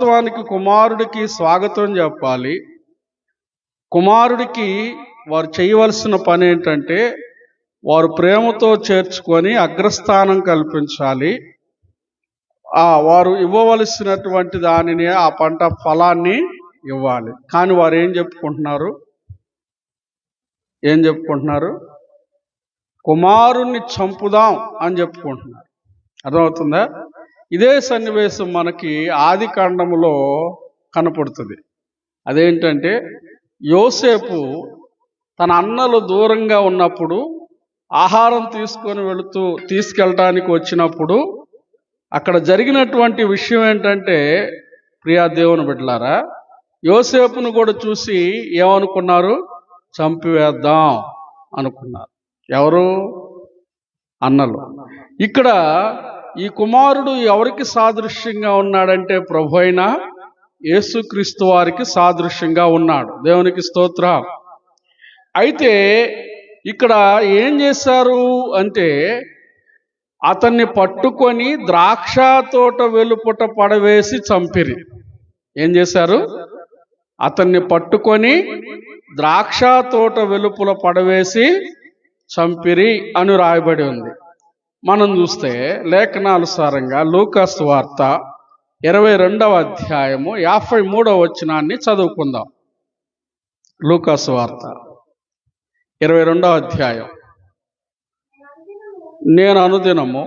వాస్తవానికి కుమారుడికి స్వాగతం చెప్పాలి. కుమారుడికి వారు చేయవలసిన పని ఏంటంటే వారు ప్రేమతో చేర్చుకొని అగ్రస్థానం కల్పించాలి. వారు ఇవ్వవలసినటువంటి దానిని, ఆ పంట ఫలాన్ని ఇవ్వాలి. కానీ వారు ఏం చెప్పుకుంటున్నారు? కుమారుణ్ణి చంపుదాం అని చెప్పుకుంటున్నారు. అర్థమవుతుందా? ఇదే సన్నివేశం మనకి ఆది కాండములో కనపడుతుంది. అదేంటంటే యోసేపు తన అన్నలు దూరంగా ఉన్నప్పుడు ఆహారం తీసుకెళ్ళడానికి వచ్చినప్పుడు అక్కడ జరిగినటువంటి విషయం ఏంటంటే, ప్రియా దేవుని బిడ్డలారా, యోసేపును కూడా చూసి ఏమనుకున్నారు? చంపివేద్దాం అనుకున్నారు. ఎవరు? అన్నలు. ఇక్కడ ఈ కుమారుడు ఎవరికి సాదృశ్యంగా ఉన్నాడంటే ప్రభు అయిన యేసుక్రీస్తు వారికి సాదృశ్యంగా ఉన్నాడు. దేవునికి స్తోత్రం. అయితే ఇక్కడ ఏం చేశారు అంటే, అతన్ని పట్టుకొని ద్రాక్ష తోట వెలుపట పడవేసి చంపిరి. ఏం చేశారు? అతన్ని పట్టుకొని ద్రాక్ష తోట వెలుపల పడవేసి చంపిరి అని రాయబడి ఉంది. మనం చూస్తే లేఖనానుసారంగా లూకా సువార్త 22వ అధ్యాయము 53వ వచనాన్ని చదువుకుందాం. లూకా సువార్త 22వ అధ్యాయం. నేను అనుదినము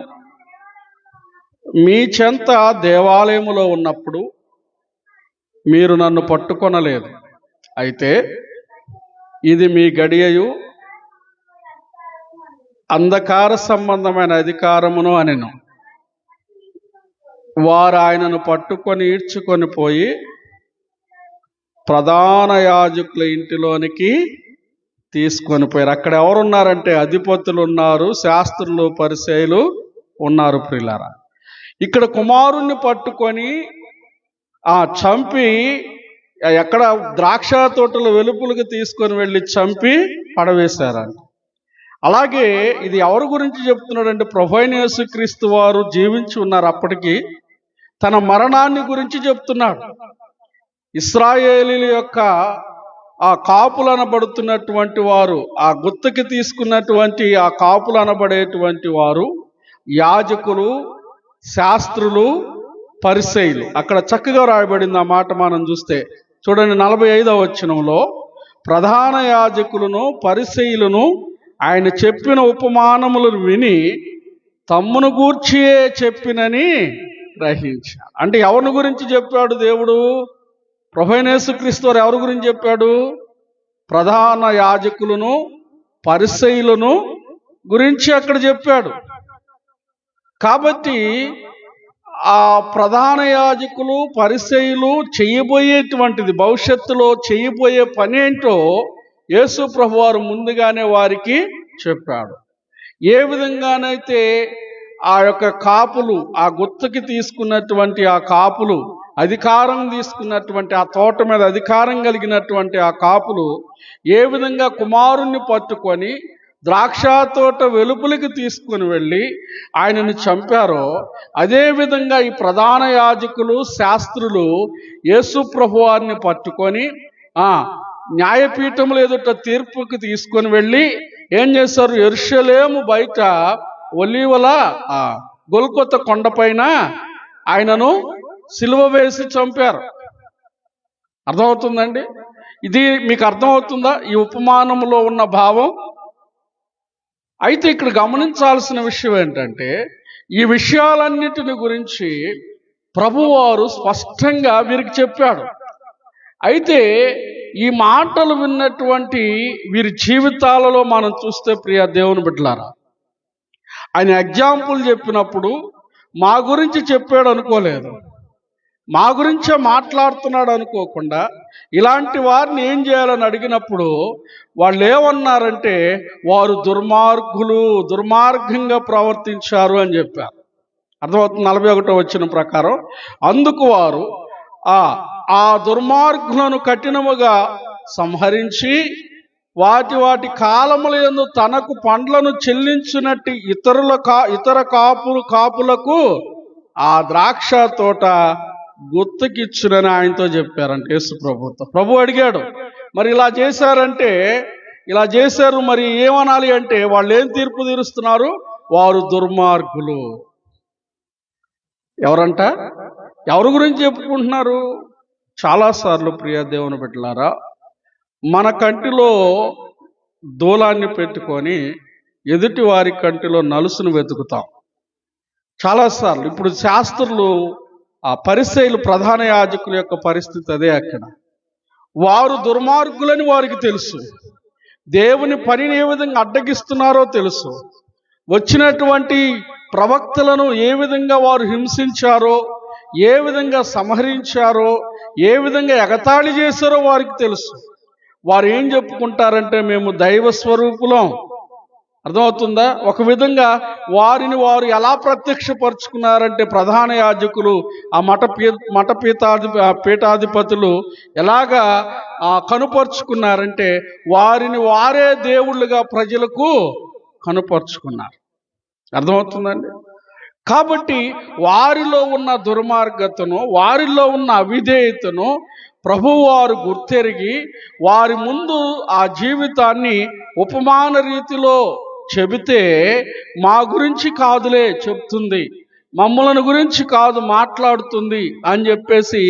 మీ చెంత దేవాలయములో ఉన్నప్పుడు మీరు నన్ను పట్టుకొనలేదు. అయితే ఇది మీ గడియయు అంధకార సంబంధమైన అధికారమును అనెను. వారు ఆయనను పట్టుకొని ఈడ్చుకొని పోయి ప్రధాన యాజకుల ఇంటిలోనికి తీసుకొని పోయారు. అక్కడ ఎవరున్నారంటే అధిపతులు ఉన్నారు, శాస్త్రులు, పరిసయ్యులు ఉన్నారు. ప్రియులారా, ఇక్కడ కుమారుణ్ణి పట్టుకొని చంపి ఎక్కడ ద్రాక్ష తోటల వెలుపులకు తీసుకొని వెళ్ళి చంపి పడవేశారంట. అలాగే ఇది ఎవరి గురించి చెప్తున్నాడంటే, ప్రభువైన యేసుక్రీస్తు వారు జీవించి ఉన్నారు. అప్పటికి తన మరణాన్ని గురించి చెప్తున్నాడు. ఇశ్రాయేలీల యొక్క ఆ కాపులు అనబడుతున్నటువంటి వారు, ఆ గుత్తకి తీసుకున్నటువంటి ఆ కాపులు అనబడేటువంటి వారు యాజకులు, శాస్త్రులు, పరిసయ్యులు. అక్కడ చక్కగా రాయబడింది ఆ మాట. మనం చూస్తే చూడండి, 45వ వచనంలో ప్రధాన యాజకులను, పరిసయ్యులను ఆయన చెప్పిన ఉపమానములను విని తమ్మును గూర్చియే చెప్పినని గ్రహించారు. అంటే ఎవరిని గురించి చెప్పాడు దేవుడు? ప్రభువైన యేసుక్రీస్తు వారు ఎవరి గురించి చెప్పాడు? ప్రధాన యాజకులను, పరిసయ్యులను గురించి అక్కడ చెప్పాడు. కాబట్టి ఆ ప్రధాన యాజకులు, పరిసయ్యులు చేయబోయేటువంటిది, భవిష్యత్తులో చేయబోయే పని ఏంటో యేసు ప్రభు వారు ముందుగానే వారికి చెప్పాడు. ఏ విధంగానైతే ఆ యొక్క కాపులు, ఆ గుత్తకి తీసుకున్నటువంటి ఆ కాపులు, అధికారం తీసుకున్నటువంటి, ఆ తోట మీద అధికారం కలిగినటువంటి ఆ కాపులు ఏ విధంగా కుమారుణ్ణి పట్టుకొని ద్రాక్ష తోట వెలుపులకి తీసుకుని వెళ్ళి ఆయనను చంపారో, అదేవిధంగా ఈ ప్రధాన యాజకులు, శాస్త్రులు యేసు ప్రభు వారిని పట్టుకొని న్యాయపీఠములు ఎదుట తీర్పుకి తీసుకొని వెళ్ళి ఏం చేశారు? యెరూషలేము బయట ఒలీవల గొల్గొతా కొండపైన ఆయనను సిలువ వేసి చంపారు. అర్థమవుతుందండి? ఇది మీకు అర్థమవుతుందా ఈ ఉపమానంలో ఉన్న భావం? అయితే ఇక్కడ గమనించాల్సిన విషయం ఏంటంటే, ఈ విషయాలన్నిటిని గురించి ప్రభువారు స్పష్టంగా వీరికి చెప్పాడు. అయితే ఈ మాటలు విన్నటువంటి వీరి జీవితాలలో మనం చూస్తే, ప్రియ దేవుని బిడ్డలారా, ఆయన ఎగ్జాంపుల్ చెప్పినప్పుడు మా గురించి చెప్పాడు అనుకోలేదు, మా గురించే మాట్లాడుతున్నాడు అనుకోకుండా, ఇలాంటి వారిని ఏం చేయాలని అడిగినప్పుడు వాళ్ళు ఏమన్నారంటే, వారు దుర్మార్గంగా ప్రవర్తించారు అని చెప్పారు. అర్థమవుతుంది? 41వ వచనం ప్రకారం, అందుకు వారు ఆ దుర్మార్గులను కఠినముగా సంహరించి వాటి కాలముల యందు తనకు పండ్లను చెల్లించినట్టు ఇతర కాపులకు ఆ ద్రాక్ష తోట గుర్తుకిచ్చునని ఆయనతో చెప్పారంట యేసు ప్రభుతో. ప్రభు అడిగాడు, మరి ఇలా చేశారంటే, ఇలా చేశారు మరి ఏమనాలి అంటే, వాళ్ళు ఏం తీర్పు తీరుస్తున్నారు? వారు దుర్మార్గులు. ఎవరంట? ఎవరి గురించి చెప్పుకుంటున్నారు? చాలాసార్లు ప్రియ దేవుని బిడ్డలారా, మన కంటిలో దూలాన్ని పెట్టుకొని ఎదుటి వారి కంటిలో నలుసును వెతుకుతాం చాలాసార్లు. ఇప్పుడు శాస్త్రులు, ఆ పరిసయ్యులు, ప్రధాన యాజకుల యొక్క పరిస్థితి అదే. అక్కడ వారు దుర్మార్గులని వారికి తెలుసు, దేవుని పనిని ఏ విధంగా అడ్డగిస్తున్నారో తెలుసు, వచ్చినటువంటి ప్రవక్తలను ఏ విధంగా వారు హింసించారో, ఏ విధంగా సంహరించారో, ఏ విధంగా ఎగతాళి చేశారో వారికి తెలుసు. వారు ఏం చెప్పుకుంటారంటే, మేము దైవ స్వరూపులం. అర్థమవుతుందా? ఒక విధంగా వారిని వారు ఎలా ప్రత్యక్షపరుచుకున్నారంటే, ప్రధాన యాజకులు, ఆ పీఠాధిపతులు ఎలాగా కనుపరుచుకున్నారంటే, వారిని వారే దేవుళ్ళుగా ప్రజలకు కనుపరుచుకున్నారు. అర్థమవుతుందండి? కాబట్టి వారిలో ఉన్న దుర్మార్గతను, వారిలో ఉన్న అవిధేయతను ప్రభువారు గుర్తెరిగి వారి ముందు ఆ జీవితాన్ని ఉపమాన రీతిలో చెబితే, మా గురించి కాదులే చెప్తుంది, మమ్మల్ని గురించి కాదు మాట్లాడుతుంది అని చెప్పేసి,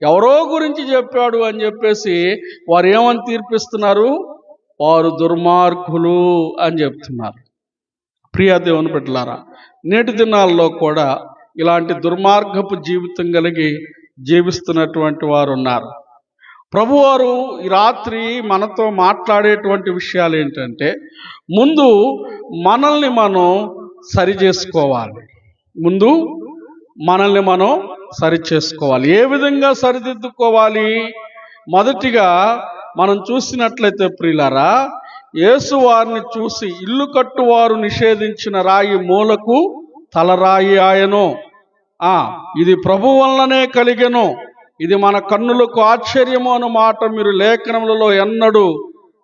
ఎవరో గురించి చెప్పాడు అని చెప్పేసి వారు ఏమని తీర్పిస్తున్నారు? వారు దుర్మార్గులు అని చెప్తున్నారు. ప్రియ దేవుని బిడ్డలారా, నేటి దినాల్లో కూడా ఇలాంటి దుర్మార్గపు జీవితం కలిగి జీవిస్తున్నటువంటి వారు ఉన్నారు. ప్రభువారు ఈ రాత్రి మనతో మాట్లాడేటువంటి విషయాలు ఏంటంటే, ముందు మనల్ని మనం సరి చేసుకోవాలి. ముందు మనల్ని మనం సరి చేసుకోవాలి. ఏ విధంగా సరిదిద్దుకోవాలి? మొదటిగా మనం చూసినట్లయితే ప్రియులారా, యేసు వారిని చూసి, ఇల్లు కట్టువారు నిషేధించిన రాయి మూలకు తలరాయి ఆయను, ఇది ప్రభు వలననే కలిగెను, ఇది మన కన్నులకు ఆశ్చర్యము అన్న మాట మీరు లేఖనములలో ఎన్నడూ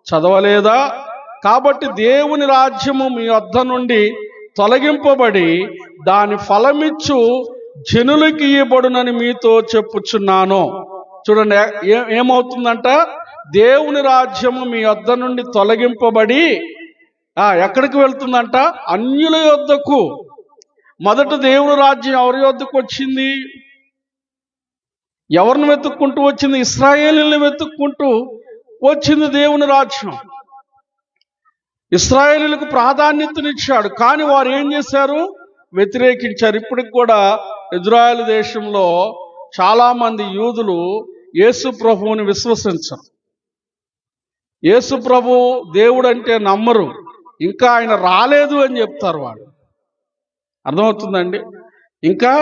చదవలేదా? కాబట్టి దేవుని రాజ్యము మీ వద్ద నుండి తొలగింపబడి దాని ఫలమిచ్చు జనులకి ఇయ్యబడునని మీతో చెప్పుచున్నాను. చూడండి, ఏమవుతుందంట? దేవుని రాజ్యము మీ వద్ద నుండి తొలగింపబడి ఎక్కడికి వెళ్తుందంట? అన్యుల యొద్దకు. మొదట దేవుని రాజ్యం ఎవరి యొద్దకు వచ్చింది? ఎవరిని వెతుక్కుంటూ వచ్చింది? ఇశ్రాయేలుని వెతుక్కుంటూ వచ్చింది దేవుని రాజ్యం. ఇశ్రాయేలులకు ప్రాధాన్యతనిచ్చాడు, కానీ వారు ఏం చేశారు? వ్యతిరేకించారు. ఇప్పటికి కూడా ఇజ్రాయెల్ దేశంలో చాలా మంది యూదులు యేసు ప్రభువుని విశ్వసించరు. యేసు ప్రభు దేవుడు అంటే నమ్మరు, ఇంకా ఆయన రాలేదు అని చెప్తారు వాళ్ళు. అర్థమవుతుందండి? ఇంకా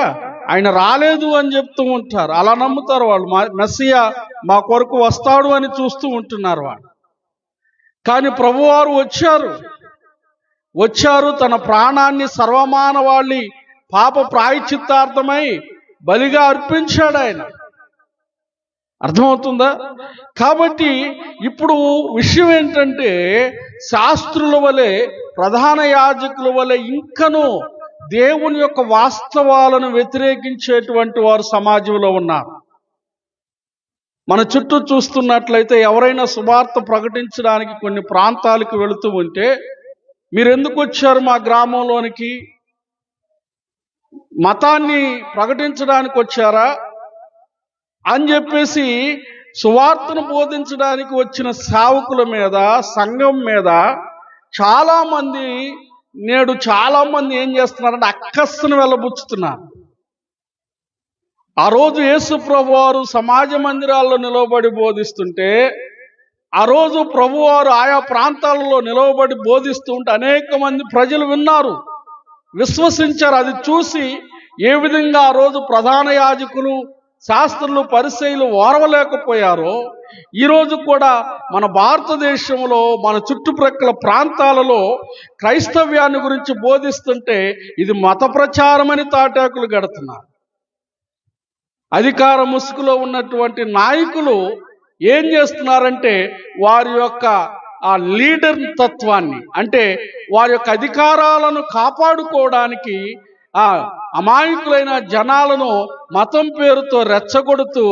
ఆయన రాలేదు అని చెప్తూ ఉంటారు. అలా నమ్ముతారు వాళ్ళు. మెస్సియా మా కొరకు వస్తాడు అని చూస్తూ ఉంటున్నారు వాళ్ళు. కానీ ప్రభువారు వచ్చారు తన ప్రాణాన్ని సర్వమానవాళి పాప ప్రాయశ్చిత్తార్థమై బలిగా అర్పించాడు ఆయన. అర్థమవుతుందా? కాబట్టి ఇప్పుడు విషయం ఏంటంటే, శాస్త్రుల వలె, ప్రధాన యాజకుల వలె ఇంకనూ దేవుని యొక్క వాస్తవాలను వ్యతిరేకించేటువంటి వారు సమాజంలో ఉన్నారు. మన చుట్టూ చూస్తున్నట్లయితే ఎవరైనా సువార్త ప్రకటించడానికి కొన్ని ప్రాంతాలకు వెళుతూ ఉంటే, మీరు ఎందుకు వచ్చారు మా గ్రామంలోనికి? మతాన్ని ప్రకటించడానికి వచ్చారా అని చెప్పేసి సువార్తను బోధించడానికి వచ్చిన సేవకుల మీద, సంఘం మీద నేడు చాలా మంది ఏం చేస్తున్నారంటే అక్కస్సును వెళ్ళబుచ్చుతున్నారు. ఆ రోజు యేసు ప్రభువారు సమాజ మందిరాల్లో నిలవబడి బోధిస్తుంటే, ఆ రోజు ప్రభువారు ఆయా ప్రాంతాలలో నిలవబడి బోధిస్తూ ఉంటే అనేక మంది ప్రజలు విన్నారు, విశ్వసించారు. అది చూసి ఏ విధంగా ఆ రోజు ప్రధాన యాజకులు, శాస్త్రులు, పరిసయ్యులు ఓర్వలేకపోయారో, ఈరోజు కూడా మన భారతదేశంలో, మన చుట్టుప్రక్కల ప్రాంతాలలో క్రైస్తవ్యాన్ని గురించి బోధిస్తుంటే ఇది మత ప్రచారమని తాటాకులు గడుతున్నారు. అధికార ముసుగులో ఉన్నటువంటి నాయకులు ఏం చేస్తున్నారంటే, వారి యొక్క ఆ లీడర్ తత్వాన్ని, అంటే వారి యొక్క అధికారాలను కాపాడుకోవడానికి ఆ అమాయకులైన జనాలను మతం పేరుతో రెచ్చగొడుతూ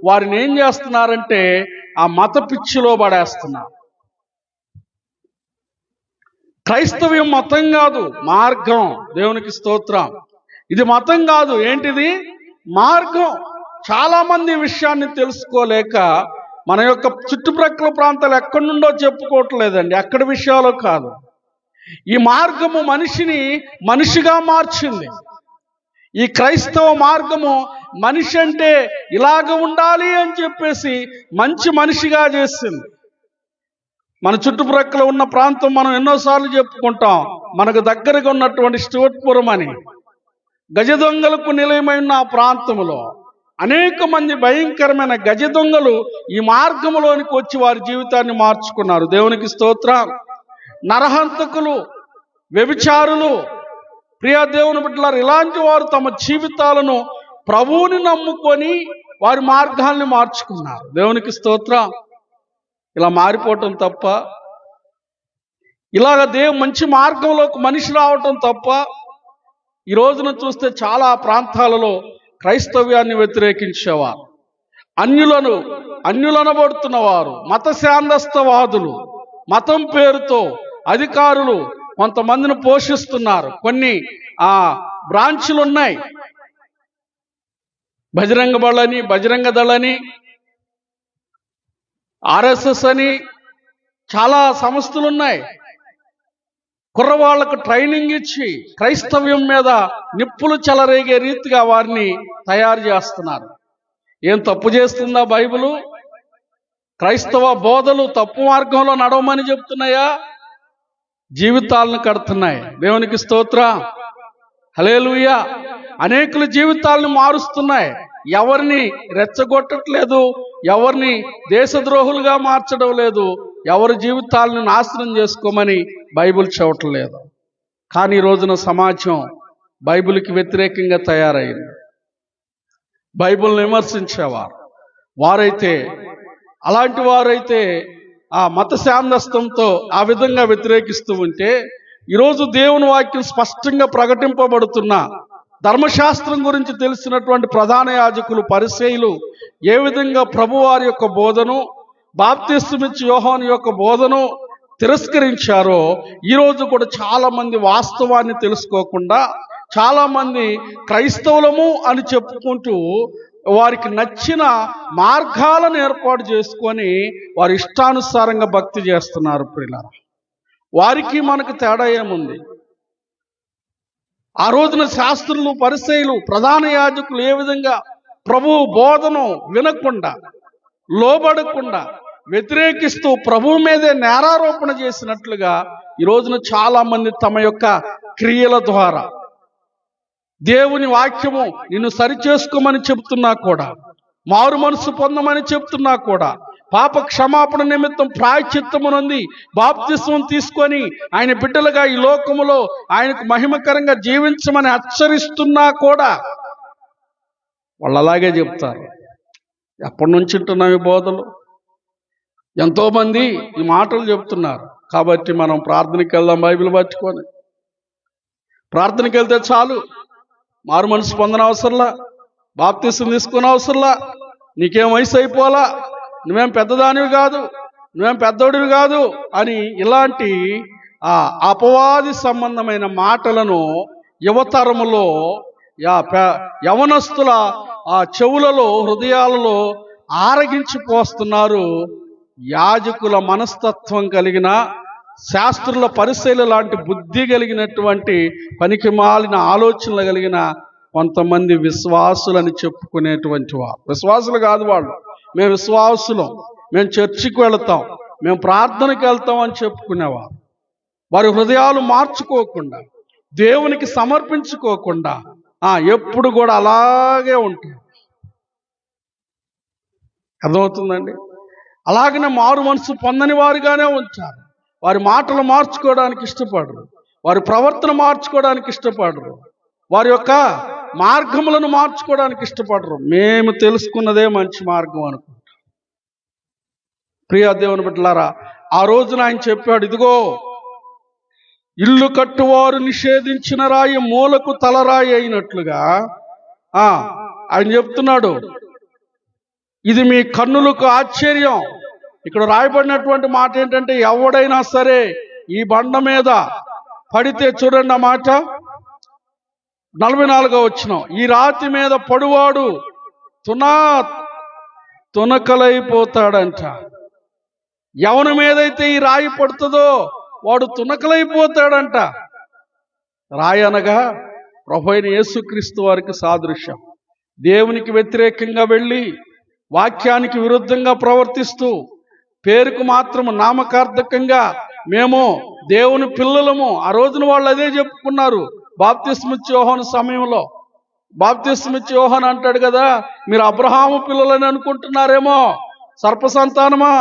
వారిని ఏం చేస్తున్నారంటే ఆ మత పిచ్చిలో పడేస్తున్నారు. క్రైస్తవ్యం మతం కాదు, మార్గం. దేవునికి స్తోత్రం. ఇది మతం కాదు, ఏంటిది? మార్గం. చాలా మంది ఈ విషయాన్ని తెలుసుకోలేక మన యొక్క చుట్టుప్రక్కల ప్రాంతాలు ఎక్కడి నుండో చెప్పుకోవట్లేదండి, అక్కడి విషయాలు కాదు. ఈ మార్గము మనిషిని మనిషిగా మార్చింది. ఈ క్రైస్తవ మార్గము మనిషి అంటే ఇలాగ ఉండాలి అని చెప్పేసి మంచి మనిషిగా చేసింది. మన చుట్టుప్రక్కల ఉన్న ప్రాంతం మనం ఎన్నోసార్లు చెప్పుకుంటాం. మనకు దగ్గరగా ఉన్నటువంటి స్టూవర్ట్పురం అని, గజ దొంగలకు నిలయమైన ఆ ప్రాంతంలో అనేక మంది భయంకరమైన గజ దొంగలు ఈ మార్గంలోనికి వచ్చి వారి జీవితాన్ని మార్చుకున్నారు. దేవునికి స్తోత్రం. నరహంతకులు, వ్యభిచారులు, ప్రియ దేవుని బిడ్డలారు, ఇలాంటి వారు తమ జీవితాలను ప్రభువుని నమ్ముకొని వారి మార్గాల్ని మార్చుకున్నారు. దేవునికి స్తోత్రం. ఇలా మారిపోవటం తప్ప, ఇలాగ మంచి మార్గంలోకి మనిషి రావటం తప్ప. ఈ రోజున చూస్తే చాలా ప్రాంతాలలో క్రైస్తవ్యాన్ని వ్యతిరేకించేవారు, అన్యులనబడుతున్నవారు, మత శాంతస్తవాదులు, మతం పేరుతో అధికారులు కొంతమందిని పోషిస్తున్నారు. కొన్ని బ్రాంచ్లు ఉన్నాయి, బజరంగ బళ్ళని, బజరంగ దళని, ఆర్ఎస్ఎస్ అని చాలా సంస్థలు ఉన్నాయి. కుర్రవాళ్లకు ట్రైనింగ్ ఇచ్చి క్రైస్తవ్యం మీద నిప్పులు చెలరేగే రీతిగా వారిని తయారు చేస్తున్నారు. ఏం తప్పు చేస్తుందా బైబిలు? క్రైస్తవ బోధలు తప్పు మార్గంలో నడవమని చెప్తున్నాయా? జీవితాలను కడుతున్నాయి. దేవునికి స్తోత్రం. హల్లెలూయా. అనేకుల జీవితాలను మారుస్తున్నాయి. ఎవరిని రెచ్చగొట్టట్లేదు, ఎవరిని దేశద్రోహులుగా మార్చడం లేదు, ఎవరి జీవితాలను నాశనం చేసుకోమని బైబిల్ చెప్పట్లేదు. కానీ ఈ రోజున సమాజం బైబిల్కి వ్యతిరేకంగా తయారైంది. బైబిల్ని విమర్శించేవారు అలాంటి వారైతే ఆ మత శాంతస్థంతో ఆ విధంగా వ్యతిరేకిస్తూ ఉంటే, ఈరోజు దేవుని వాక్యం స్పష్టంగా ప్రకటింపబడుతున్న ధర్మశాస్త్రం గురించి తెలిసినటువంటి ప్రధాన యాజకులు, పరిసయ్యులు ఏ విధంగా ప్రభువారి యొక్క బోధను, బాప్తిస్మమిచ్చి యోహాను యొక్క బోధను తిరస్కరించారో, ఈరోజు కూడా చాలా మంది వాస్తవాన్ని తెలుసుకోకుండా, చాలా మంది క్రైస్తవులము అని చెప్పుకుంటూ వారికి నచ్చిన మార్గాలను ఏర్పాటు చేసుకొని వారి ఇష్టానుసారంగా భక్తి చేస్తున్నారు. ప్రియులారా, వారికి మనకు తేడా ఏముంది? ఆ రోజున శాస్త్రులు, పరిసయ్యులు, ప్రధాన యాజకులు ఏ విధంగా ప్రభువు బోధను వినకుండా, లోబడకుండా, వ్యతిరేకిస్తూ ప్రభువు మీదే నేరారోపణ చేసినట్లుగా ఈ రోజున చాలా మంది తమ యొక్క క్రియల ద్వారా దేవుని వాక్యము నిన్ను సరిచేసుకోమని చెబుతున్నా కూడా, మారు మనసు పొందమని చెప్తున్నా కూడా, పాప క్షమాపణ నిమిత్తం ప్రాయశ్చిత్తమునంది బాప్తిస్మం తీసుకొని ఆయన బిడ్డలుగా ఈ లోకములో ఆయనకు మహిమకరంగా జీవించమని హెచ్చరిస్తున్నా కూడా వాళ్ళు అలాగే చెప్తారు. ఎప్పటి నుంచి ఉంటున్నాం ఈ బోధలు? ఎంతోమంది ఈ మాటలు చెప్తున్నారు. కాబట్టి మనం ప్రార్థనకి వెళ్దాం. బైబిల్ పట్టుకొని ప్రార్థనకి వెళ్తే చాలు. మారు మనసు పొందన అవసరంలా, బాప్తిస్మం తీసుకునే అవసరంలా, నీకేం వయసు అయిపోలా, నువ్వేం పెద్దదానివి కాదు, నువ్వేం పెద్దోడివి కాదు అని ఇలాంటి అపవాది సంబంధమైన మాటలను యువతరములో యవనస్తుల చెవులలో, హృదయాలలో ఆరగించిపోస్తున్నారు. యాజకుల మనస్తత్వం కలిగిన, శాస్త్రుల పరిశీలన లాంటి బుద్ధి కలిగినటువంటి పనికి మాలిన ఆలోచనలు కలిగిన కొంతమంది విశ్వాసులని చెప్పుకునేటువంటి వారు. విశ్వాసులు కాదు వాళ్ళు, మేము విశ్వాసులం, మేము చర్చికి వెళతాం, మేము ప్రార్థనకి వెళ్తాం అని చెప్పుకునేవారు. వారి హృదయాలు మార్చుకోకుండా, దేవునికి సమర్పించుకోకుండా ఎప్పుడు కూడా అలాగే ఉంటారు. అర్థమవుతుందండి? అలాగనే మారు మనసు పొందని వారుగానే ఉంచారు. వారి మాటలు మార్చుకోవడానికి ఇష్టపడరు, వారి ప్రవర్తన మార్చుకోవడానికి ఇష్టపడరు, వారి యొక్క మార్గములను మార్చుకోవడానికి ఇష్టపడరు. మేము తెలుసుకున్నదే మంచి మార్గం అనుకుంటాం. ప్రియ దేవుని బిడ్డలారా, ఆ రోజున ఆయన చెప్పాడు, ఇదిగో ఇల్లు కట్టువారు నిషేధించిన రాయి మూలకు తలరాయి అయినట్లుగా ఆయన చెప్తున్నాడు, ఇది మీ కన్నులకు ఆశ్చర్యం. ఇక్కడ రాయబడినటువంటి మాట ఏంటంటే, ఎవడైనా సరే ఈ బండ మీద పడితే, చూడండి ఆ మాట 44వ వచనం, ఈ రాతి మీద పడువాడు తునకలైపోతాడంట. ఎవరి మీదైతే ఈ రాయి పడుతుందో వాడు తునకలైపోతాడంట. రాయి అనగా ప్రభువైన యేసుక్రీస్తు వారికి సాదృశ్యం. దేవునికి వ్యతిరేకంగా వెళ్ళి వాక్యానికి విరుద్ధంగా ప్రవర్తిస్తూ పేరుకు మాత్రము నామకార్థకంగా మేము దేవుని పిల్లలము. ఆ రోజున వాళ్ళు అదే చెప్పుకున్నారు. బాప్తిస్మిచ్చి యోహాను సమయంలో బాప్తిస్మిచ్చి యోహాను అంటాడు కదా, మీరు అబ్రహాము పిల్లలని అనుకుంటున్నారేమో, సర్పసంతానమా,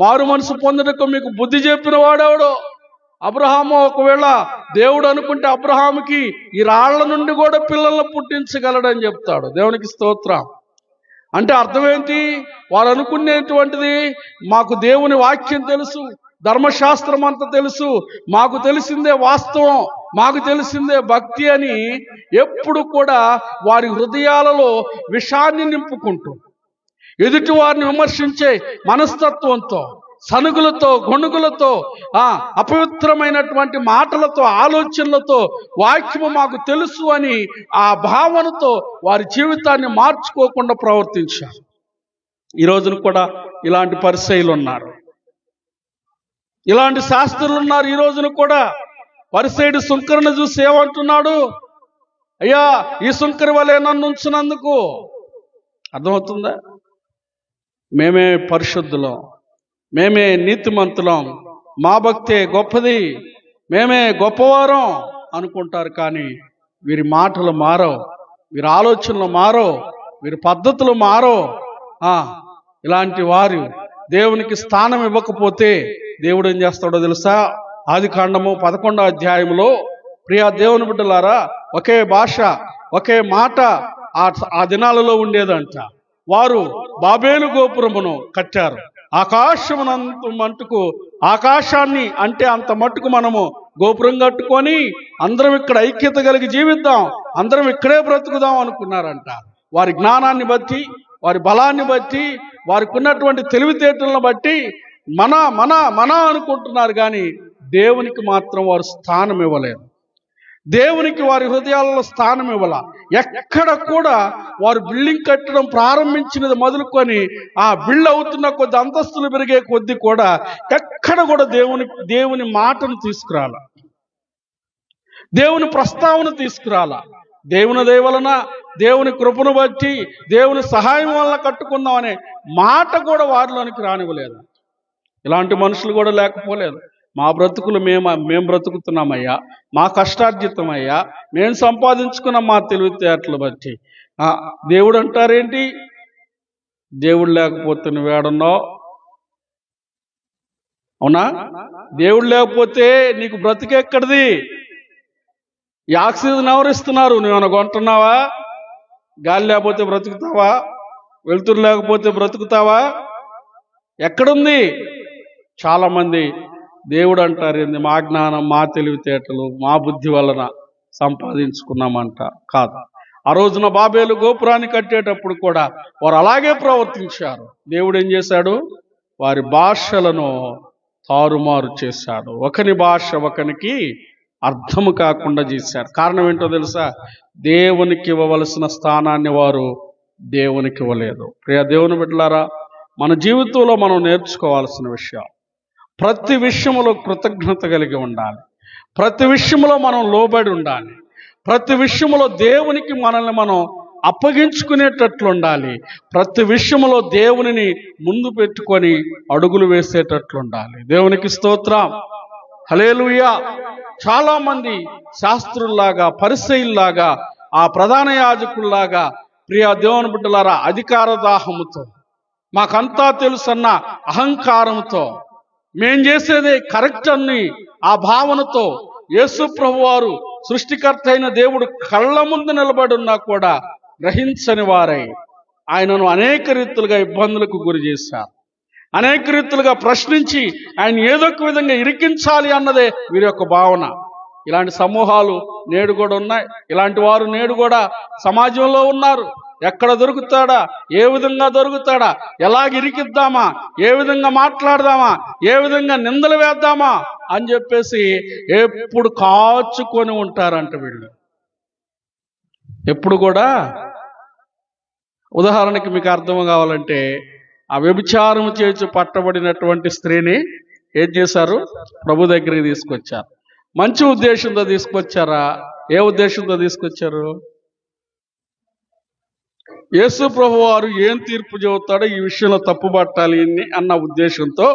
మారు మనసు పొందుటకు మీకు బుద్ధి చెప్పిన వాడెవడో. అబ్రహాము ఒకవేళ దేవుడు అనుకుంటే అబ్రహాముకి ఈ రాళ్ల నుండి కూడా పిల్లలను పుట్టించగలడని చెప్తాడు. దేవునికి స్తోత్రం. అంటే అర్థం ఏంటి? వాళ్ళు అనుకునేటువంటిది, మాకు దేవుని వాక్యం తెలుసు, ధర్మశాస్త్రం అంతా తెలుసు, మాకు తెలిసిందే వాస్తవం, మాకు తెలిసిందే భక్తి అని ఎప్పుడు కూడా వారి హృదయాలలో విషాన్ని నింపుకుంటూ, ఎదుటి వారిని విమర్శించే మనస్తత్వంతో, సనుగులతో, గొణుగులతో, అపవిత్రమైనటువంటి మాటలతో, ఆలోచనలతో వాక్యము మాకు తెలుసు అని ఆ భావనతో వారి జీవితాన్ని మార్చుకోకుండా ప్రవర్తించారు. ఈ రోజున కూడా ఇలాంటి పరిసయ్యులు ఉన్నారు, ఇలాంటి శాస్త్రులు ఉన్నారు. ఈ రోజున కూడా పరిసయ్యుడు సుంకరుని చూసి ఏమంటున్నాడు? అయ్యా, ఈ సుంకరి వలె నన్ను ఉంచినందుకు. అర్థమవుతుందా? మేమే పరిశుద్ధులం, మేమే నీతిమంతులం, మా భక్తే గొప్పది, మేమే గొప్పవారం అనుకుంటారు. కానీ వీరి మాటలు మారో, వీరి ఆలోచనలు మారో, వీరి పద్ధతులు మారో. ఇలాంటి వారు దేవునికి స్థానం ఇవ్వకపోతే దేవుడు ఏం చేస్తాడో తెలుసా? ఆదికాండము 11వ అధ్యాయంలో, ప్రియా దేవుని బిడ్డలారా, ఒకే భాష, ఒకే మాట ఆ దినాలలో ఉండేదంట. వారు బాబేలు గోపురమును కట్టారు. ఆకాశమునంత మట్టుకు, ఆకాశాన్ని అంటే అంత మట్టుకు మనము గోపురం కట్టుకొని అందరం ఇక్కడ ఐక్యత కలిగి జీవిద్దాం, అందరం ఇక్కడే బ్రతుకుదాం అనుకున్నారంట. వారి జ్ఞానాన్ని బట్టి, వారి బలాన్ని బట్టి, వారికి ఉన్నటువంటి తెలివితేటలను బట్టి మన మన మన అనుకుంటున్నారు. కానీ దేవునికి మాత్రం వారు స్థానం ఇవ్వలేదు. దేవునికి వారి హృదయాలలో స్థానం ఇవ్వాల. ఎక్కడ కూడా వారు బిల్డింగ్ కట్టడం ప్రారంభించినది మొదలుకొని ఆ బిల్డ్ అవుతున్న కొద్ది, అంతస్తులు పెరిగే కొద్ది కూడా ఎక్కడ కూడా దేవుని మాటను తీసుకురాల, దేవుని ప్రస్తావన తీసుకురాల. దేవుని దయ వలన, దేవుని కృపను బట్టి, దేవుని సహాయం వలన కట్టుకుందాం అనే మాట కూడా వారిలోనికి రానివ్వలేదు. ఇలాంటి మనుషులు కూడా లేకపోలేదు. మా బ్రతుకులు మేము బ్రతుకుతున్నామయ్యా, మా కష్టార్జితమయ్యా, మేము సంపాదించుకున్న మా తెలివితేటలు బట్టి. దేవుడు అంటారేంటి? దేవుడు లేకపోతే నువ్వేడున్నావు? అవునా? దేవుడు లేకపోతే నీకు బ్రతికెక్కడిది? ఈ ఆక్సిజన్ ఎవరిస్తున్నారు? నువ్వేమైనా కొంటున్నావా? గాలి లేకపోతే బ్రతుకుతావా? వెలుతురు లేకపోతే బ్రతుకుతావా? ఎక్కడుంది? చాలామంది దేవుడు అంటారు ఏంది, మా జ్ఞానం, మా తెలివితేటలు, మా బుద్ధి వలన సంపాదించుకున్నామంట. కాదు. ఆ రోజున బాబేలు గోపురాన్ని కట్టేటప్పుడు కూడా వారు అలాగే ప్రవర్తించారు. దేవుడు ఏం చేశాడు? వారి భాషలను తారుమారు చేశాడు. ఒకని భాష ఒకనికి అర్థము కాకుండా చేశారు. కారణం ఏంటో తెలుసా? దేవునికి ఇవ్వవలసిన స్థానాన్ని వారు దేవునికి ఇవ్వలేదు. ప్రియ దేవుని బిడ్డలారా, మన జీవితంలో మనం నేర్చుకోవాల్సిన విషయం, ప్రతి విషయంలో కృతజ్ఞత కలిగి ఉండాలి. ప్రతి విషయంలో మనం లోబడి ఉండాలి. ప్రతి విషయంలో దేవునికి మనల్ని మనం అప్పగించుకునేటట్లు ఉండాలి. ప్రతి విషయంలో దేవునిని ముందు పెట్టుకొని అడుగులు వేసేటట్లు ఉండాలి. దేవునికి స్తోత్రం, హల్లెలూయా. చాలా మంది శాస్త్రుల్లాగా, పరిసయ్యుల్లాగా, ఆ ప్రధాన యాజకుల్లాగా, ప్రియ దేవుని బిడ్డలారా, అధికార దాహముతో, మాకంతా తెలుసన్న అహంకారంతో, మేం చేసేదే కరెక్ట్ అని ఆ భావనతో యేసు ప్రభువారు సృష్టికర్త అయిన దేవుడు కళ్ళ ముందు నిలబడి ఉన్నా కూడా గ్రహించని వారై ఆయనను అనేక రీతులుగా ఇబ్బందులకు గురి చేశారు. అనేక రీతులుగా ప్రశ్నించి ఆయన ఏదో ఒక విధంగా ఇరికించాలి అన్నదే వీరి యొక్క భావన. ఇలాంటి సమూహాలు నేడు కూడా ఉన్నాయి. ఇలాంటి వారు నేడు కూడా సమాజంలో ఉన్నారు. ఎక్కడ దొరుకుతాడా, ఏ విధంగా దొరుకుతాడా, ఎలాగ ఇరికిద్దామా, ఏ విధంగా మాట్లాడదామా, ఏ విధంగా నిందలు వేద్దామా అని చెప్పేసి ఎప్పుడు కాచుకొని ఉంటారంట వీళ్ళు. ఎప్పుడు కూడా ఉదాహరణకి మీకు అర్థం కావాలంటే, ఆ వ్యభిచారం చేసి పట్టబడినటువంటి స్త్రీని ఏం చేశారు? ప్రభు దగ్గరికి తీసుకొచ్చారు. మంచి ఉద్దేశంతో తీసుకొచ్చారా? ఏ ఉద్దేశంతో తీసుకొచ్చారు? యేసు ప్రభు వారు ఏం తీర్పు చెబుతాడో ఈ విషయంలో తప్పుపట్టాలి అన్న ఉద్దేశంతో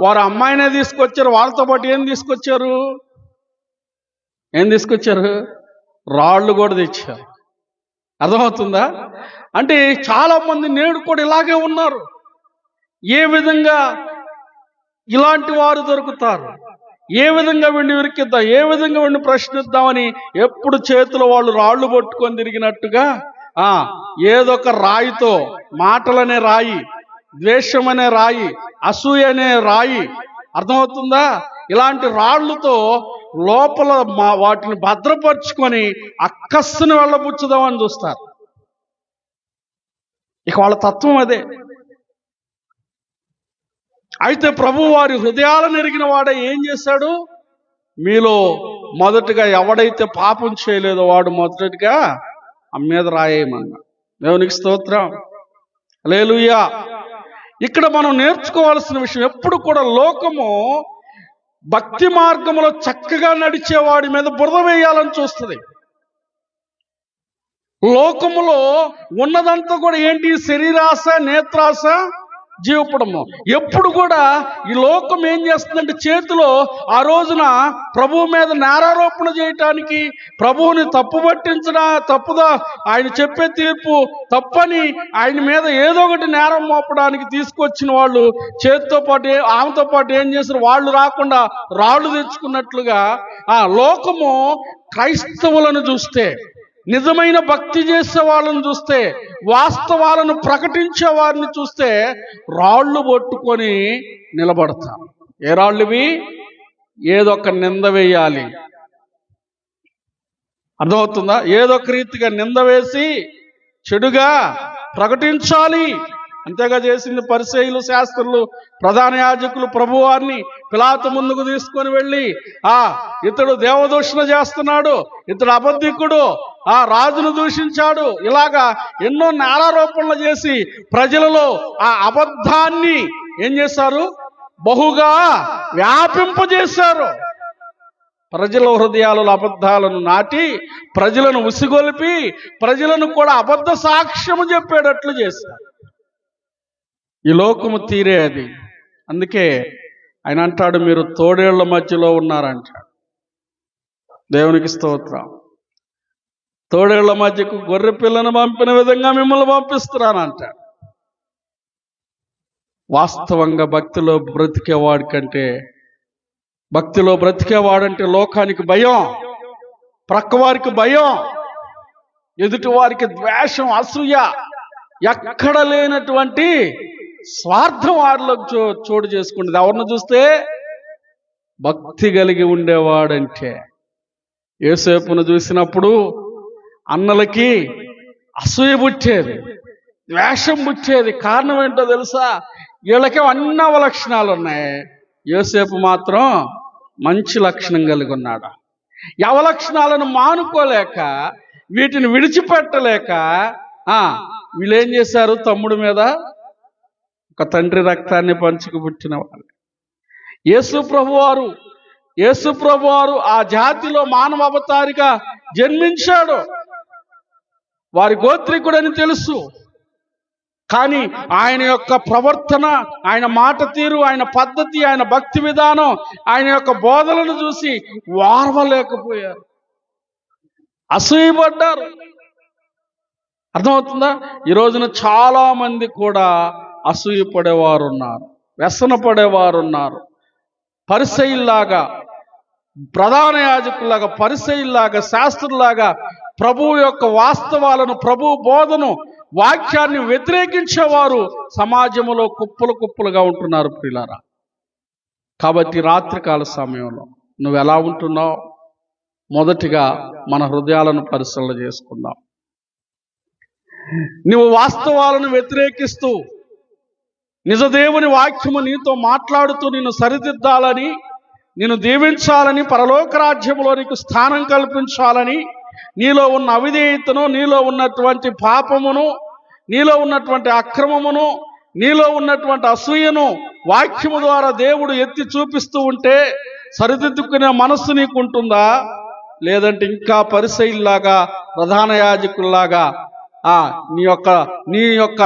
వారు అమ్మాయినే తీసుకొచ్చారు. వాళ్ళతో పాటు ఏం తీసుకొచ్చారు? రాళ్ళు కూడా తెచ్చారు. అర్థమవుతుందా? అంటే చాలా మంది నేడు కూడా ఇలాగే ఉన్నారు. ఏ విధంగా ఇలాంటి వారు దొరుకుతారు, ఏ విధంగా వీడిని విరికిద్దాం, ఏ విధంగా వీడిని ప్రశ్నిద్దామని ఎప్పుడు చేతిలో వాళ్ళు రాళ్ళు పట్టుకొని తిరిగినట్టుగా ఏదొక రాయితో, మాటలనే రాయి, ద్వేషం అనే రాయి, అసూయ అనే రాయి, అర్థమవుతుందా, ఇలాంటి రాళ్లతో లోపల వాటిని భద్రపరుచుకొని అక్కస్సుని వెళ్ళబుచ్చుదామని చూస్తారు. ఇక వాళ్ళ తత్వం అదే. అయితే ప్రభు వారి హృదయాలను ఎరిగిన వాడే ఏం చేశాడు? మీలో మొదటగా ఎవడైతే పాపం చేయలేదో వాడు మొదటిగా మీద రాయేయమన్నా. దేవునికి స్తోత్రం, హల్లెలూయా. ఇక్కడ మనం నేర్చుకోవాల్సిన విషయం, ఎప్పుడు కూడా లోకము భక్తి మార్గంలో చక్కగా నడిచేవాడి మీద బురద వేయాలని చూస్తుంది. లోకములో ఉన్నదంతా కూడా ఏంటి? శరీరాశ, నేత్రాశ, జీవపడము. ఎప్పుడు కూడా ఈ లోకం ఏం చేస్తుందంటే, చేతిలో ఆ రోజున ప్రభువు మీద నేరారోపణ చేయటానికి, ప్రభువుని తప్పు పట్టించడా, తప్పుదా ఆయన చెప్పే తీర్పు తప్పని ఆయన మీద ఏదో ఒకటి నేరం మోపడానికి తీసుకొచ్చిన వాళ్ళు చేతితో పాటు ఆమెతో పాటు ఏం చేశారు? వాళ్ళు రాకుండా రాళ్ళు తెచ్చుకున్నట్లుగా ఆ లోకము క్రైస్తవులను చూస్తే, నిజమైన భక్తి చేసే వాళ్ళని చూస్తే, వాస్తవాలను ప్రకటించే వారిని చూస్తే రాళ్ళు పట్టుకొని నిలబడతారు. ఏ రాళ్ళువి? ఏదొక నింద వేయాలి. అర్థమవుతుందా? ఏదొక రీతిగా నింద వేసి చెడుగా ప్రకటించాలి. అంతేగా చేసింది పరిసయ్యులు, శాస్త్రులు, ప్రధాన యాజకులు ప్రభువారిని పిలాతు ముందుకు తీసుకొని వెళ్ళి, ఇతడు దేవదూషణ చేస్తున్నాడు, ఇతడు అబద్ధికుడు, రాజును దూషించాడు, ఇలాగా ఎన్నో నేరారోపణలు చేసి ప్రజలలో ఆ అబద్ధాన్ని ఏం చేశారు? బహుగా వ్యాపింపజేశారు. ప్రజల హృదయాలలో అబద్ధాలను నాటి ప్రజలను ఉసిగొలిపి ప్రజలను కూడా అబద్ధ సాక్ష్యము చెప్పేటట్లు చేశారు. ఈ లోకము తీరే అది. అందుకే ఆయన అంటాడు, మీరు తోడేళ్ల మధ్యలో ఉన్నారంటాడు. దేవునికి స్తోత్రం. తోడేళ్ల మధ్యకు గొర్రె పిల్లను పంపిన విధంగా మిమ్మల్ని పంపిస్తున్నానంటాడు. వాస్తవంగా భక్తిలో బ్రతికేవాడి కంటే, భక్తిలో బ్రతికేవాడంటే లోకానికి భయం, ప్రక్కవారికి భయం, ఎదుటి వారికి ద్వేషం, అసూయ, ఎక్కడ లేనటువంటి స్వార్థం వారిలో చోటు చేసుకుంటుంది. ఎవరిని చూస్తే? భక్తి కలిగి ఉండేవాడంటే. యోసేపును చూసినప్పుడు అన్నలకి అసూయ పుట్టేది, ద్వేషం పుట్టేది. కారణం ఏంటో తెలుసా? వీళ్ళకే అన్ని అవలక్షణాలు ఉన్నాయి, యోసేపు మాత్రం మంచి లక్షణం కలిగి ఉన్నాడు. అవలక్షణాలను మానుకోలేక, వీటిని విడిచిపెట్టలేక వీళ్ళేం చేశారు? తమ్ముడి మీద ఒక తండ్రి రక్తాన్ని పంచుకు పుట్టిన వాళ్ళు. యేసు ప్రభువారు ఆ జాతిలో మానవ అవతారిగా జన్మించాడు. వారి గోత్రికుడని తెలుసు. కానీ ఆయన యొక్క ప్రవర్తన, ఆయన మాట తీరు, ఆయన పద్ధతి, ఆయన భక్తి విధానం, ఆయన యొక్క బోధనలను చూసి వారవలేకపోయారు, అసూయపడ్డారు. అర్థమవుతుందా? ఈ రోజున చాలా మంది కూడా అసూయ పడేవారు ఉన్నారు, వ్యసన పడేవారు ఉన్నారు. పరిసయ్యుల్లాగా, ప్రధాన యాజకుల్లాగా, పరిసయ్యుల్లాగా, శాస్త్రుల్లాగా ప్రభువు యొక్క వాస్తవాలను, ప్రభు బోధను, వాక్యాన్ని వ్యతిరేకించేవారు సమాజంలో కుప్పలుగా ఉంటున్నారు ప్రియులారా. కాబట్టి రాత్రికాల సమయంలో నువ్వు ఎలా ఉంటున్నావు? మొదటిగా మన హృదయాలను పరిశీలన చేసుకుందాం. నువ్వు వాస్తవాలను వ్యతిరేకిస్తూ నిజదేవుని వాక్యము నీతో మాట్లాడుతూ నిన్ను సరిదిద్దాలని, నిన్ను దీవించాలని, పరలోక రాజ్యంలో నీకు స్థానం కల్పించాలని, నీలో ఉన్న అవిధేయతను, నీలో ఉన్నటువంటి పాపమును, నీలో ఉన్నటువంటి అక్రమమును, నీలో ఉన్నటువంటి అసూయను వాక్యము ద్వారా దేవుడు ఎత్తి చూపిస్తూ ఉంటే సరిదిద్దుకునే మనస్సు నీకుంటుందా? లేదంటే ఇంకా పరిసయ్యుల్లాగా, ప్రధాన యాజకుల్లాగా నీ యొక్క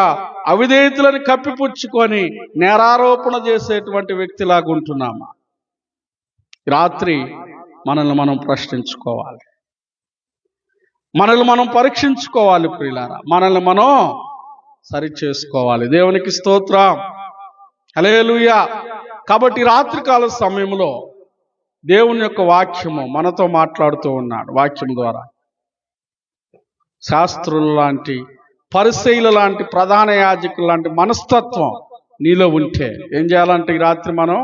అవిధేయతలను కప్పిపుచ్చుకొని నేరారోపణ చేసేటువంటి వ్యక్తిలాగా ఉంటున్నామా? రాత్రి మనల్ని మనం ప్రశ్నించుకోవాలి, మనల్ని మనం పరీక్షించుకోవాలి ప్రియులారా, మనల్ని మనం సరి చేసుకోవాలి. దేవునికి స్తోత్రం, హల్లెలూయా. కాబట్టి రాత్రికాల సమయంలో దేవుని యొక్క వాక్యము మనతో మాట్లాడుతూ ఉన్నాడు. వాక్యం ద్వారా శాస్త్రులు లాంటి, పరిసయ్యుల లాంటి, ప్రధాన యాజకులు లాంటి మనస్తత్వం నీలో ఉంటే ఏం చేయాలంటే ఈ రాత్రి మనం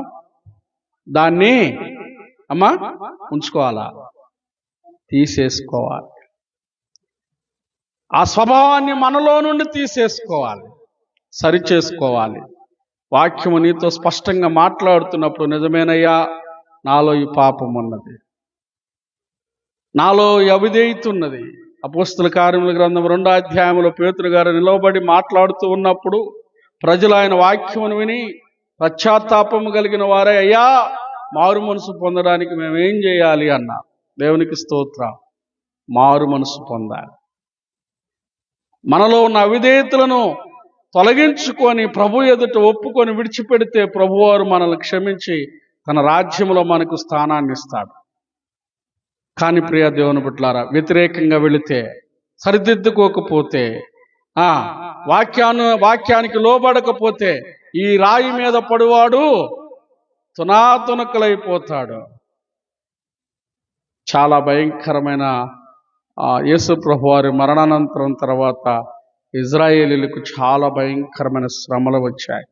దాన్ని ఉంచుకోవాలా? తీసేసుకోవాలి. ఆ స్వభావాన్ని మనలో నుండి తీసేసుకోవాలి, సరి చేసుకోవాలి. వాక్యము నీతో స్పష్టంగా మాట్లాడుతున్నప్పుడు, నిజమేనయ్యా, నాలో ఈ పాపం ఉన్నది, నాలో ఈ అవిధేయత ఉన్నది. అపోస్తల కార్యముల గ్రంథం 2వ అధ్యాయంలో పేతురు గారు నిలవబడి మాట్లాడుతూ ఉన్నప్పుడు ప్రజలు ఆయన వాక్యమును విని పశ్చాత్తాపము కలిగిన వారే, అయ్యా, మారు మనసు పొందడానికి మేమేం చేయాలి అన్నారు. దేవునికి స్తోత్రం. మారు మనసు పొందాలి. మనలో ఉన్న అవిధేయతలను తొలగించుకొని ప్రభు ఎదుట ఒప్పుకొని విడిచిపెడితే ప్రభువారు మనల్ని క్షమించి తన రాజ్యంలో మనకు స్థానాన్ని ఇస్తాడు. కానీ ప్రియ దేవుని బిడ్డలారా, వ్యతిరేకంగా వెళితే, సరిదిద్దుకోకపోతే, వాక్యానికి లోబడకపోతే ఈ రాయి మీద పడువాడు తునాతునకలైపోతాడు. చాలా భయంకరమైన యేసు ప్రభువారి మరణానంతరం తర్వాత ఇజ్రాయేలీలకు చాలా భయంకరమైన శ్రమలు వచ్చాయి.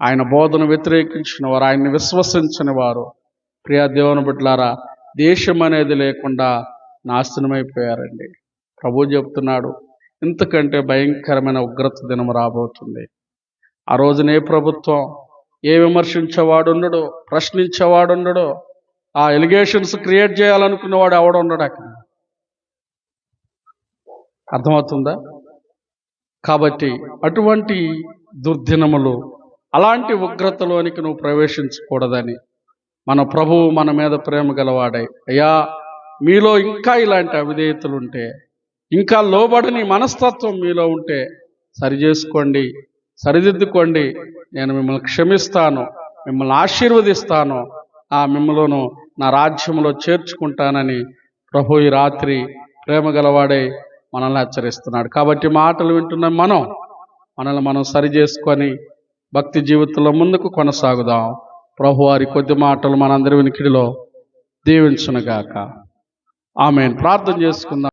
ఆయన బోధను వ్యతిరేకించిన వారు, ఆయన్ని విశ్వసించని వారు, ప్రియ దేవుని బిడ్డలారా, దేశం అనేది లేకుండా నాశనమైపోయారండి. ప్రభు చెప్తున్నాడు, ఇంతకంటే భయంకరమైన ఉగ్రత దినం రాబోతుంది. ఆ రోజునే ప్రభుత్వం ఏ విమర్శించేవాడుండడు, ప్రశ్నించేవాడుండడు, ఆ ఎలిగేషన్స్ క్రియేట్ చేయాలనుకున్నవాడు ఎవడుండడు అక్కడ. అర్థమవుతుందా? కాబట్టి అటువంటి దుర్దినములు, అలాంటి ఉగ్రతలోనికి నువ్వు ప్రవేశించకూడదని మన ప్రభువు మన మీద ప్రేమ గలవాడై, అయ్యా, మీలో ఇంకా ఇలాంటి అవిధేయతలు ఉంటే, ఇంకా లోబడని మనస్తత్వం మీలో ఉంటే సరి చేసుకోండి, సరిదిద్దుకోండి, నేను మిమ్మల్ని క్షమిస్తాను, మిమ్మల్ని ఆశీర్వదిస్తాను, మిమ్మల్ని నా రాజ్యంలో చేర్చుకుంటానని ప్రభు ఈ రాత్రి ప్రేమ గలవాడై మనల్ని హెచ్చరిస్తున్నాడు. కాబట్టి మాటలు వింటున్న మనల్ని మనం సరి చేసుకొని భక్తి జీవితంలో ముందుకు కొనసాగుదాం. ప్రభు వారి కొద్ది మాటలు మనందరి వినికిడిలో దీవించునుగాక. ఆమేన్. ప్రార్థన చేసుకుందాం.